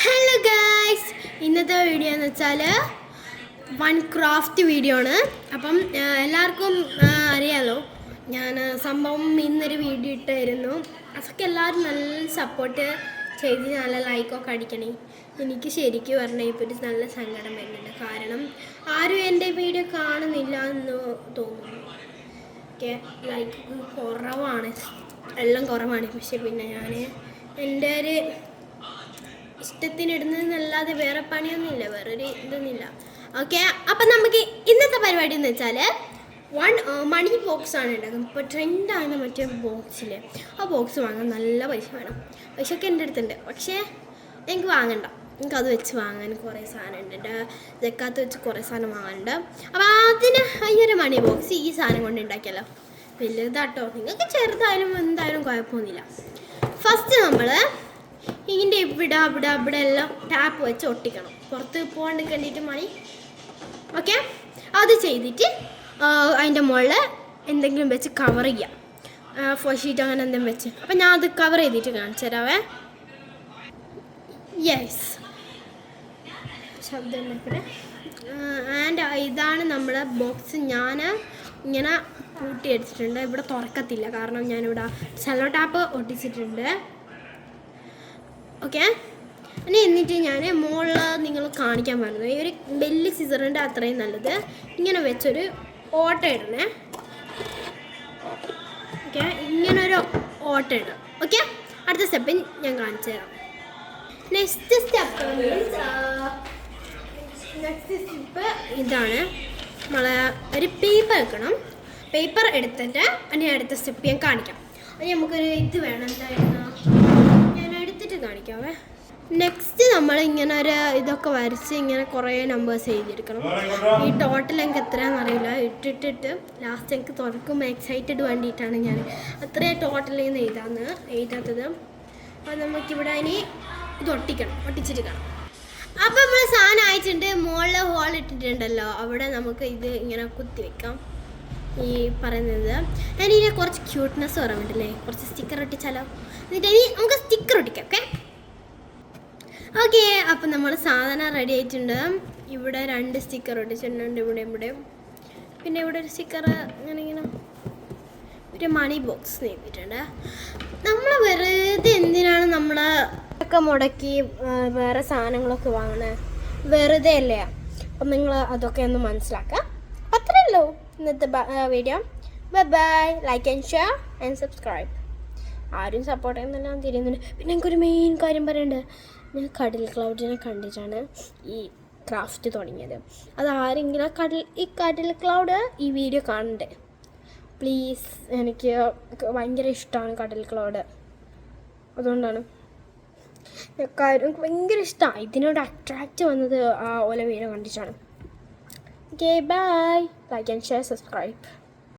Hello guys, ഇന്നത്തെ video എന്ന് വെച്ചാൽ വൺ ക്രാഫ്റ്റ് വീഡിയോ ആണ്. അപ്പം എല്ലാവർക്കും അറിയാലോ, ഞാൻ സംഭവം ഇന്നൊരു വീഡിയോ ഇട്ടായിരുന്നു. അതൊക്കെ എല്ലാവരും നല്ല സപ്പോർട്ട് ചെയ്ത് നല്ല ലൈക്കൊക്കെ അടിക്കണേ. എനിക്ക് ശരിക്കും പറഞ്ഞാൽ ഇപ്പോൾ ഒരു നല്ല സങ്കടം വരുന്നുണ്ട്. കാരണം ആരും എൻ്റെ വീഡിയോ കാണുന്നില്ല എന്ന് തോന്നുന്നു. ഓക്കെ, ലൈക്ക് കുറവാണ്, എല്ലാം കുറവാണ്. പക്ഷെ പിന്നെ ഞാൻ എൻ്റെ ഒരു ഇഷ്ടത്തിനിടുന്നതെന്നല്ലാതെ വേറെ പണിയൊന്നുമില്ല, വേറൊരു ഇതൊന്നുമില്ല. ഓക്കെ, അപ്പം നമുക്ക് ഇന്നത്തെ പരിപാടി എന്ന് വെച്ചാൽ മണി ബോക്സ് ആണ് ഉണ്ടാക്കുന്നത്. ഇപ്പോൾ ട്രെൻഡാണ് മറ്റേ ബോക്സിൽ. ആ ബോക്സ് വാങ്ങാൻ നല്ല പൈസ വേണം. പൈസയൊക്കെ എൻ്റെ അടുത്തുണ്ട്, പക്ഷേ എനിക്ക് വാങ്ങണ്ട. എനിക്കത് വെച്ച് വാങ്ങാൻ കുറേ സാധനമുണ്ട്. എൻ്റെ ജക്കാത്ത് വെച്ച് കുറേ സാധനം വാങ്ങാനുണ്ട്. അപ്പോൾ അതിന് ഈ ഒരു മണി ബോക്സ് ഈ സാധനം കൊണ്ട് ഉണ്ടാക്കിയല്ലോ. വലുതാട്ടോ, നിങ്ങൾക്ക് ചെറുതായാലും എന്തായാലും കുഴപ്പമൊന്നുമില്ല. ഫസ്റ്റ് നമ്മൾ ഇതിൻ്റെ ഇവിടെ എല്ലാം ടാപ്പ് വെച്ച് ഒട്ടിക്കണം, പുറത്ത് പോകാണ്ട് കണ്ടിട്ട് മണി. ഓക്കെ, അത് ചെയ്തിട്ട് അതിൻ്റെ മുകളിൽ എന്തെങ്കിലും വെച്ച് കവർ ചെയ്യാം, ഷീറ്റ് അങ്ങനെ എന്തെങ്കിലും വെച്ച്. അപ്പം ഞാൻ അത് കവർ ചെയ്തിട്ട് കാണിച്ചു തരാവേ. യെസ്, ശബ്ദം ആൻഡ് ഇതാണ് നമ്മുടെ ബോക്സ്. ഞാൻ ഇങ്ങനെ പൂട്ടിയെടുത്തിട്ടുണ്ട്. ഇവിടെ തുറക്കത്തില്ല, കാരണം ഞാനിവിടെ സെല്ലോ ടാപ്പ് ഒട്ടിച്ചിട്ടുണ്ട്. ഓക്കെ, ഇനി എന്നിട്ട് ഞാൻ മുകളിൽ നിങ്ങൾ കാണിക്കാൻ പറഞ്ഞത് ഈ ഒരു വലിയ സിസറിൻ്റെ അത്രയും നല്ലത് ഇങ്ങനെ വെച്ചൊരു ഓട്ട ഇടണേ. ഓക്കെ, ഇങ്ങനൊരു ഓട്ട ഇടാം. ഓക്കെ, അടുത്ത സ്റ്റെപ്പ് ഞാൻ കാണിച്ചു തരാം. നെക്സ്റ്റ് സ്റ്റെപ്പ് ഇതാണ്. നമ്മൾ ഒരു പേപ്പർ വെക്കണം. പേപ്പർ എടുത്തിട്ട് ഇനി അടുത്ത സ്റ്റെപ്പ് ഞാൻ കാണിക്കാം. അത് നമുക്കൊരു ഇത് വേണം, എന്തായിരുന്നു കാണിക്കാവേ. നെക്സ്റ്റ് നമ്മൾ ഇങ്ങനെ ഒരു ഇതൊക്കെ വരച്ച് ഇങ്ങനെ കുറേ നമ്പേഴ്സ് എഴുതിയെടുക്കണം. ഈ ടോട്ടൽ എനിക്ക് എത്രയാണെന്ന് അറിയില്ല. ഇട്ടിട്ട് ലാസ്റ്റ് എനിക്ക് തുറക്കുമ്പോൾ എക്സൈറ്റഡ് വേണ്ടിയിട്ടാണ് ഞാൻ അത്രയും ടോട്ടലിൽ നിന്ന് എഴുതാത്തത്. അപ്പോൾ നമുക്കിവിടെ ഇനി ഇത് ഒട്ടിച്ചിട്ട് കാണാം. അപ്പോൾ നമ്മൾ സാധനം അയച്ചിട്ടുണ്ട്. മുകളിൽ ഹോൾ ഇട്ടിട്ടുണ്ടല്ലോ, അവിടെ നമുക്ക് ഇത് ഇങ്ങനെ കുത്തി വെക്കാം. ഈ പറയുന്നത് ഇനി കുറച്ച് ക്യൂട്ട്നെസ് പറയാൻ കുറച്ച് സ്റ്റിക്കർ ഒട്ടിച്ചാലോ. എന്നിട്ട് ഇനി നമുക്ക് സ്റ്റിക്കർ ഒട്ടിക്കാം. ഓക്കെ, അപ്പം നമ്മൾ സാധനം റെഡി ആയിട്ടുണ്ട്. ഇവിടെ 2 സ്റ്റിക്കർ ഒട്ടിച്ചിട്ടുണ്ട്, ഇവിടെ. പിന്നെ ഇവിടെ ഒരു സ്റ്റിക്കർ ഇങ്ങനെ ഒരു മണി ബോക്സ് നേടിയിട്ടുണ്ട്. നമ്മൾ വെറുതെ എന്തിനാണ് നമ്മളൊക്കെ മുടക്കി വേറെ സാധനങ്ങളൊക്കെ വാങ്ങണേ? വെറുതെ അല്ലേ? അപ്പം നിങ്ങൾ അതൊക്കെ ഒന്ന് മനസ്സിലാക്കുക. അത്രയേ ഉള്ളൂ ഇന്നത്തെ video. Bye, like and share and subscribe. ആരും സപ്പോർട്ട് ചെയ്യുന്നെല്ലാം തിരിയുന്നുണ്ട്. പിന്നെ എനിക്കൊരു മെയിൻ കാര്യം പറയുന്നുണ്ട്. ഞാൻ കടൽ ക്ലൗഡിനെ കണ്ടിട്ടാണ് ഈ ക്രാഫ്റ്റ് തുടങ്ങിയത്. അത് ആരെങ്കിലും ഈ കടൽ ക്ലൗഡ് ഈ വീഡിയോ കാണണ്ടേ പ്ലീസ്. എനിക്ക് ഭയങ്കര ഇഷ്ടമാണ് കടൽ ക്ലൗഡ്, അതുകൊണ്ടാണ് എനിക്ക് ഭയങ്കര ഇഷ്ടമാണ്. ഇതിനോട് അട്രാക്റ്റ് വന്നത് ആ ഓല വീഡിയോ കണ്ടിട്ടാണ്. Okay, bye, like and share, subscribe.